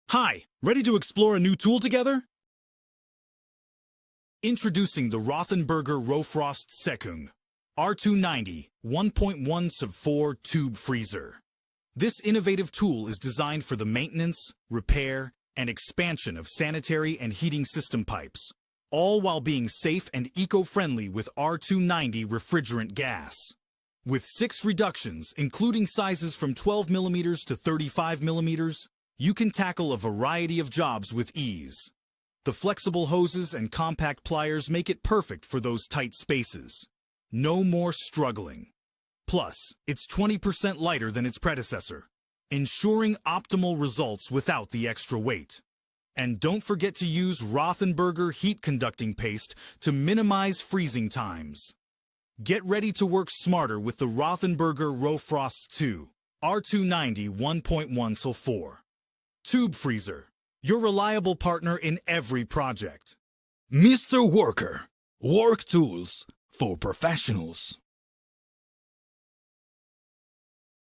Hi, ready to explore a new tool together? Introducing the ROTHENBERGER ROFROST II R290 1.1/4 tube freezer. This innovative tool is designed for the maintenance, repair, and expansion of sanitary and heating system pipes, all while being safe and eco-friendly with R290 refrigerant gas. With 6 reductions, including sizes from 12 mm to 35 mm, you can tackle a variety of jobs with ease. The flexible hoses and compact pliers make it perfect for those tight spaces. No more struggling. Plus, it's 20% lighter than its predecessor, ensuring optimal results without the extra weight. And don't forget to use ROTHENBERGER heat conducting paste to minimize freezing times. Get ready to work smarter with the ROTHENBERGER ROFROST II R290 1.1/4 Tube Freezer, your reliable partner in every project. Mr. Worker, work tools for professionals.